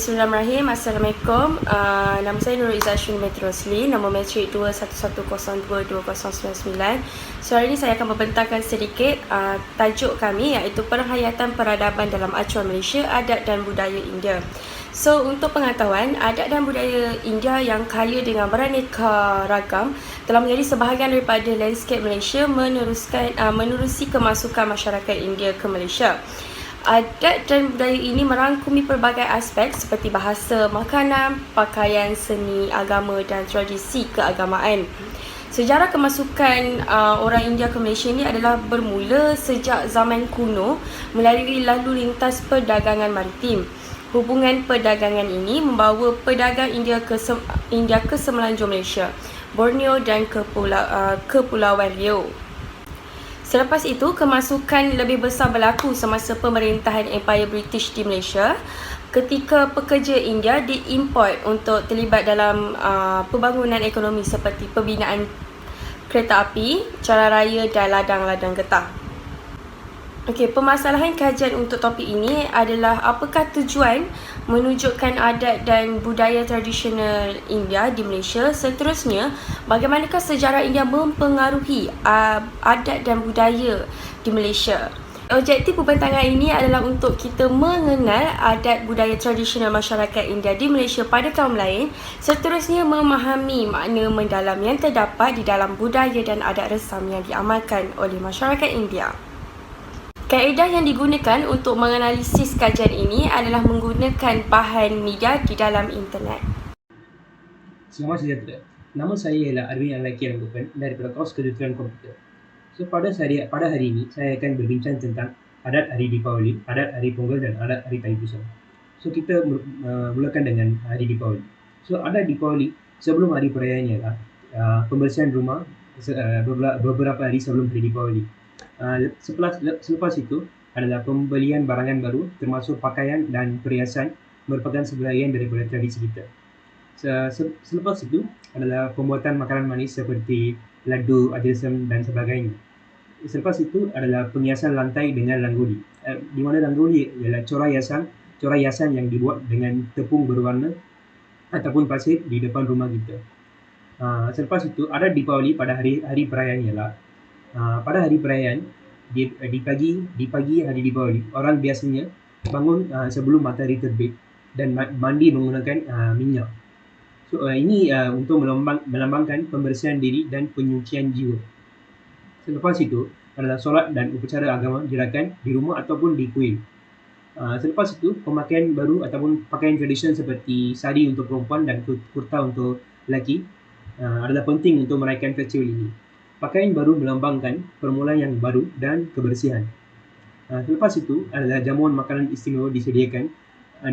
Bismillahirrahmanirrahim. Assalamualaikum. Nama saya Nurul Izzat Shun Metrosli. Nombor matrik 21102299. So hari ini saya akan membentangkan sedikit tajuk kami, iaitu penghayatan peradaban dalam acuan Malaysia, adat dan budaya India. So untuk pengetahuan, adat dan budaya India yang kaya dengan beraneka ragam telah menjadi sebahagian daripada landscape Malaysia menerusi kemasukan masyarakat India ke Malaysia. Adat dan budaya ini merangkumi pelbagai aspek seperti bahasa, makanan, pakaian, seni, agama dan tradisi keagamaan. Sejarah kemasukan orang India ke Malaysia ini adalah bermula sejak zaman kuno melalui lalu lintas perdagangan maritim. Hubungan perdagangan ini membawa pedagang India ke semenanjung Malaysia, Borneo dan Kepulauan Riau. Selepas itu, kemasukan lebih besar berlaku semasa pemerintahan Empire British di Malaysia ketika pekerja India diimport untuk terlibat dalam pembangunan ekonomi seperti pembinaan kereta api, jalan raya dan ladang-ladang getah. Okey, permasalahan kajian untuk topik ini adalah apakah tujuan menunjukkan adat dan budaya tradisional India di Malaysia. Seterusnya, bagaimanakah sejarah India mempengaruhi adat dan budaya di Malaysia. Objektif pembentangan ini adalah untuk kita mengenal adat budaya tradisional masyarakat India di Malaysia pada kaum lain. Seterusnya, memahami makna mendalam yang terdapat di dalam budaya dan adat resam yang diamalkan oleh masyarakat India. Kaedah yang digunakan untuk menganalisis kajian ini adalah menggunakan bahan media di dalam internet. Selamat sejahtera. Nama saya ialah Arwin Al-Laki Rangkupan daripada kos kejuruteraan komputer. So pada hari ini saya akan berbincang tentang adat hari Deepavali, adat hari Pongal dan adat hari Thaipusam. So kita mulakan dengan hari Deepavali. So adat Deepavali sebelum hari perayaan ialah pembersihan rumah beberapa hari sebelum hari Deepavali. Selepas itu adalah pembelian barangan baru termasuk pakaian dan perhiasan merupakan sebahagian daripada tradisi kita. Selepas itu adalah pembuatan makanan manis seperti ladu, adisam dan sebagainya. Selepas itu adalah penghiasan lantai dengan rangoli. Di mana rangoli ialah corak hiasan yang dibuat dengan tepung berwarna ataupun pasir di depan rumah kita. Selepas itu ada Deepavali pada hari perayaan ialah pada hari perayaan di pagi hari Deepavali, orang biasanya bangun sebelum matahari terbit dan mandi menggunakan minyak. So ini untuk melambangkan pembersihan diri dan penyucian jiwa. Selepas itu adalah solat dan upacara agama dilakukan di rumah ataupun di kuil. Selepas itu pemakaian baru ataupun pakaian tradisional seperti sari untuk perempuan dan kurta untuk lelaki adalah penting untuk meraihkan festival ini. Pakaian baru melambangkan permulaan yang baru dan kebersihan. Selepas itu adalah jamuan makanan istimewa disediakan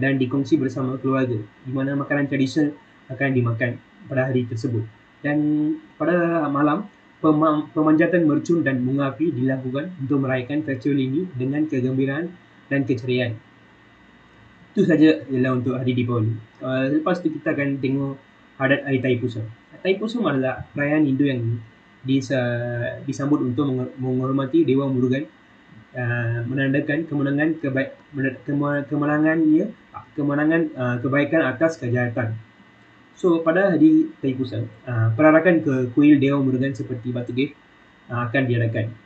dan dikongsi bersama keluarga, di mana makanan tradisional akan dimakan pada hari tersebut. Dan pada malam, pemanjatan mercun dan bunga api dilakukan untuk meraihkan festival ini dengan kegembiraan dan keceriaan. Itu saja ialah untuk hari Deepavali. Lepas itu kita akan tengok adat hari Thaipusam. Thaipusam adalah perayaan Hindu yang disambut untuk menghormati Dewa Murugan, menandakan kemenangan kebaikan atas kejahatan. So pada hari Thaipusam, perarakan ke kuil Dewa Murugan seperti Batu Gate akan diadakan.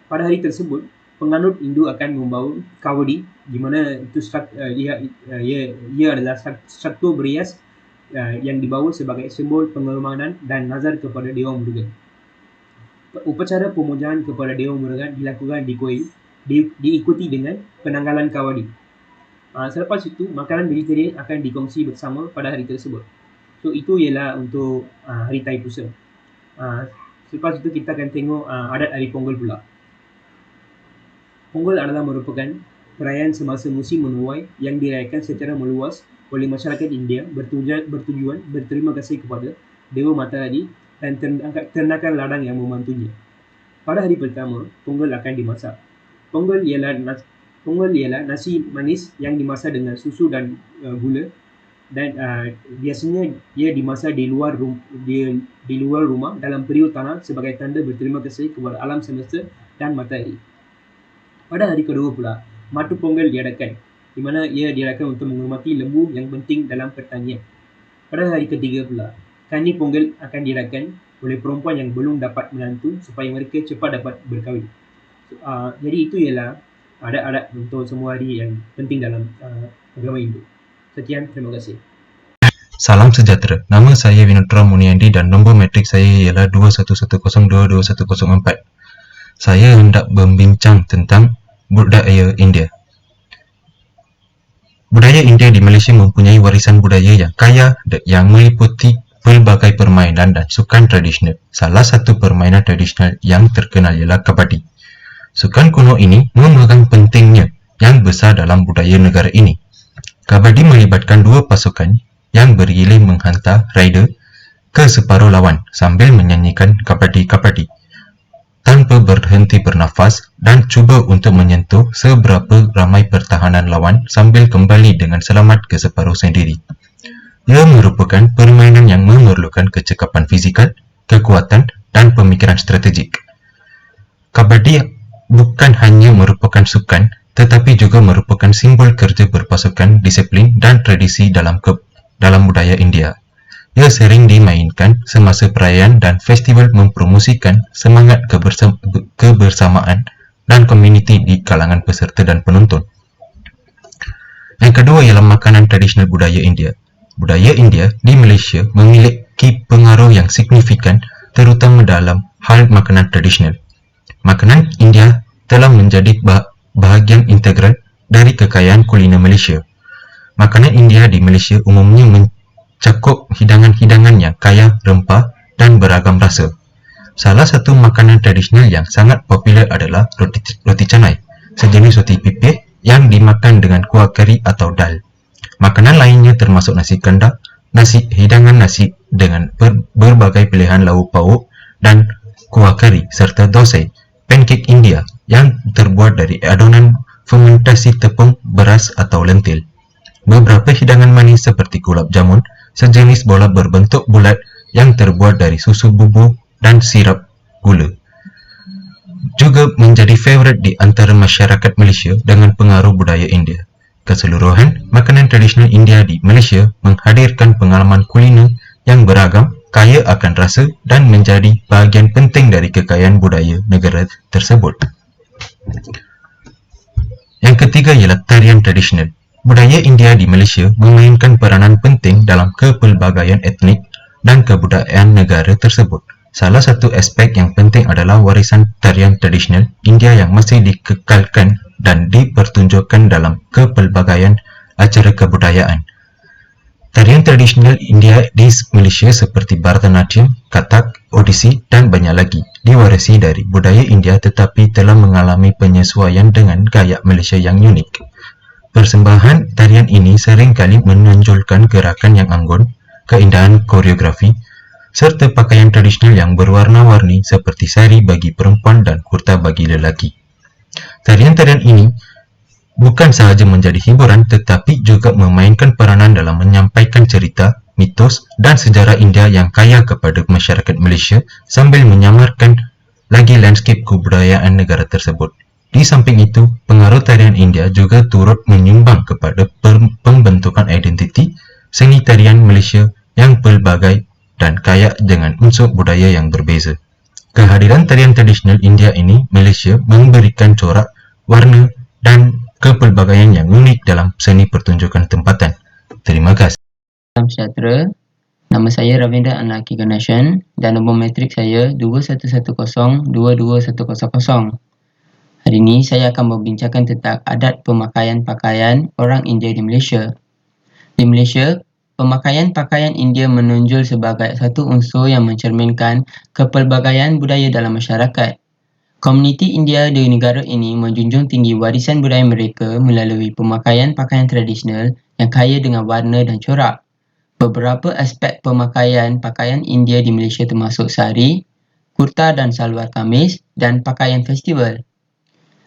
Pada hari tersebut, penganut Hindu akan membawa kawadi, di mana itu ia adalah satu berias yang dibawa sebagai simbol penghormatan dan nazar kepada Dewa Murugan. Upacara pemujaan kepada Dewa Murugan dilakukan di kuil, diikuti dengan penanggalan kawadi. Selepas itu, makanan vegetarian akan dikongsi bersama pada hari tersebut. So itu ialah untuk hari Thaipusam. Selepas itu kita akan tengok adat hari Pongal pula. Pongal adalah merupakan perayaan semasa musim menuai yang dirayakan secara meluas oleh masyarakat India bertujuan berterima kasih kepada Dewa Matahari dan ternakan ladang yang membantunya. Pada hari pertama, Pongal akan dimasak. Pongal ialah nasi manis yang dimasak dengan susu dan gula, dan biasanya ia dimasak di luar rumah dalam periuk tanah sebagai tanda berterima kasih kepada alam semesta dan matahari. Pada hari kedua pula, Matu Pongal diadakan. di mana ia dirayakan untuk menghormati lembu yang penting dalam pertanian. Pada hari ketiga pula, Kani Ponggel akan dirayakan oleh perempuan yang belum dapat menantu supaya mereka cepat dapat berkahwin. Jadi itu ialah adat-adat untuk semua hari yang penting dalam agama Hindu. Sekian, terima kasih. Salam sejahtera. Nama saya Winodra Muniandi dan nombor metrik saya ialah 2110221104. Saya hendak membincang tentang budaya India. Budaya India di Malaysia mempunyai warisan budaya yang kaya yang meliputi pelbagai permainan dan sukan tradisional. Salah satu permainan tradisional yang terkenal ialah kabadi. Sukan kuno ini memegang pentingnya yang besar dalam budaya negara ini. Kabadi melibatkan dua pasukan yang bergilir menghantar rider ke separuh lawan sambil menyanyikan kabadi-kabadi tanpa berhenti bernafas dan cuba untuk menyentuh seberapa ramai pertahanan lawan sambil kembali dengan selamat ke separuh sendiri. Ia merupakan permainan yang memerlukan kecekapan fizikal, kekuatan dan pemikiran strategik. Kabadi bukan hanya merupakan sukan tetapi juga merupakan simbol kerja berpasukan, disiplin dan tradisi dalam budaya India. Ia sering dimainkan semasa perayaan dan festival mempromosikan semangat kebersamaan dan komuniti di kalangan peserta dan penonton. Yang kedua ialah makanan tradisional budaya India. Budaya India di Malaysia memiliki pengaruh yang signifikan terutama dalam hal makanan tradisional. Makanan India telah menjadi bahagian integral dari kekayaan kuliner Malaysia. Makanan India di Malaysia umumnya mencakup hidangan-hidangan yang kaya rempah dan beragam rasa. Salah satu makanan tradisional yang sangat popular adalah roti canai, sejenis roti pipih yang dimakan dengan kuah kari atau dal. Makanan lainnya termasuk nasi kandar, hidangan nasi dengan berbagai pilihan lauk pauk dan kuah kari serta dosai, pancake India yang terbuat dari adonan fermentasi tepung, beras atau lentil. Beberapa hidangan manis seperti gulab jamun, sejenis bola berbentuk bulat yang terbuat dari susu bubur dan sirap gula, juga menjadi favorit di antara masyarakat Malaysia dengan pengaruh budaya India. Keseluruhan, makanan tradisional India di Malaysia menghadirkan pengalaman kuliner yang beragam, kaya akan rasa dan menjadi bahagian penting dari kekayaan budaya negara tersebut. Yang ketiga ialah tarian tradisional. Budaya India di Malaysia memainkan peranan penting dalam kepelbagaian etnik dan kebudayaan negara tersebut. Salah satu aspek yang penting adalah warisan tarian tradisional India yang masih dikekalkan dan dipertunjukkan dalam kepelbagaian acara kebudayaan. Tarian tradisional India di Malaysia seperti Bharatanatyam, Kathak, Odissi dan banyak lagi diwarisi dari budaya India tetapi telah mengalami penyesuaian dengan gaya Malaysia yang unik. Persembahan tarian ini seringkali menonjolkan gerakan yang anggun, keindahan koreografi, serta pakaian tradisional yang berwarna-warni seperti sari bagi perempuan dan kurta bagi lelaki. Tarian-tarian ini bukan sahaja menjadi hiburan tetapi juga memainkan peranan dalam menyampaikan cerita, mitos dan sejarah India yang kaya kepada masyarakat Malaysia sambil menyamarkan lagi lanskip kebudayaan negara tersebut. Di samping itu, pengaruh tarian India juga turut menyumbang kepada pembentukan identiti seni tarian Malaysia yang pelbagai dan kaya dengan unsur budaya yang berbeza. Kehadiran tarian tradisional India ini Malaysia memberikan corak, warna dan kepelbagaian yang unik dalam seni pertunjukan tempatan. Terima kasih. Salam sejahtera. Nama saya Ravinda Anlaki Ganeshan dan nombor metrik saya 2110221100. Hari ini saya akan membincangkan tentang adat pemakaian pakaian orang India di Malaysia. Di Malaysia, pemakaian pakaian India menonjol sebagai satu unsur yang mencerminkan kepelbagaian budaya dalam masyarakat. Komuniti India di negara ini menjunjung tinggi warisan budaya mereka melalui pemakaian pakaian tradisional yang kaya dengan warna dan corak. Beberapa aspek pemakaian pakaian India di Malaysia termasuk sari, kurta dan salwar kamis dan pakaian festival.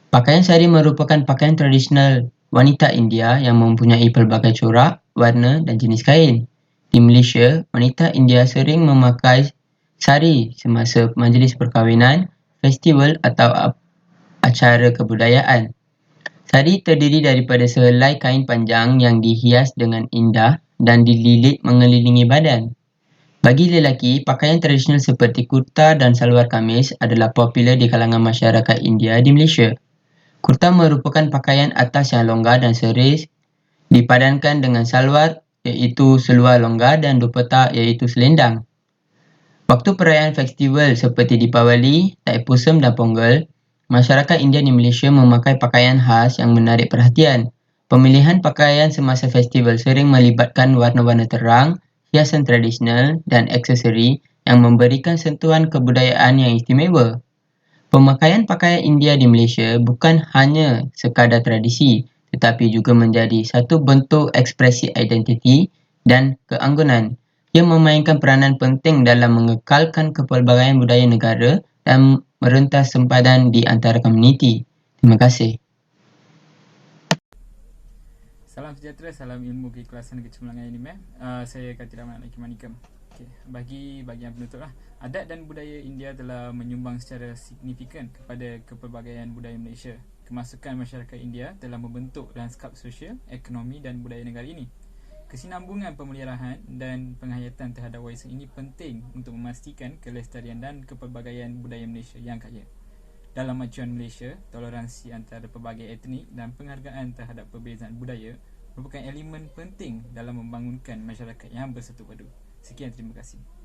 Pakaian sari merupakan pakaian tradisional wanita India yang mempunyai pelbagai corak, warna dan jenis kain. Di Malaysia, wanita India sering memakai sari semasa majlis perkahwinan, festival atau acara kebudayaan. Sari terdiri daripada sehelai kain panjang yang dihias dengan indah dan dililit mengelilingi badan. Bagi lelaki, pakaian tradisional seperti kurta dan salwar kamis adalah popular di kalangan masyarakat India di Malaysia. Kurta merupakan pakaian atas yang longgar dan seris, dipadankan dengan salwar iaitu seluar longgar dan dupatta iaitu selendang. Waktu perayaan festival seperti Deepavali, Thaipusam dan Pongal, masyarakat India di Malaysia memakai pakaian khas yang menarik perhatian. Pemilihan pakaian semasa festival sering melibatkan warna-warna terang, hiasan tradisional dan aksesori yang memberikan sentuhan kebudayaan yang istimewa. Pemakaian pakaian India di Malaysia bukan hanya sekadar tradisi, tetapi juga menjadi satu bentuk ekspresi identiti dan keanggonan. Ia memainkan peranan penting dalam mengekalkan kepelbagaian budaya negara dan merentas sempadan di antara komuniti. Terima kasih. Salam sejahtera, salam ilmu keikhlasan kecemerlangan anime. Saya Kartira Malaki Manikam. Bagi bahagian penutup lah, adat dan budaya India telah menyumbang secara signifikan kepada kepelbagaian budaya Malaysia. Kemasukan masyarakat India telah membentuk lanskap sosial, ekonomi dan budaya negara ini. Kesinambungan pemeliharaan dan penghayatan terhadap warisan ini penting untuk memastikan kelestarian dan kepelbagaian budaya Malaysia yang kaya. Dalam acuan Malaysia, toleransi antara pelbagai etnik dan penghargaan terhadap perbezaan budaya merupakan elemen penting dalam membangunkan masyarakat yang bersatu padu. Sekian, terima kasih.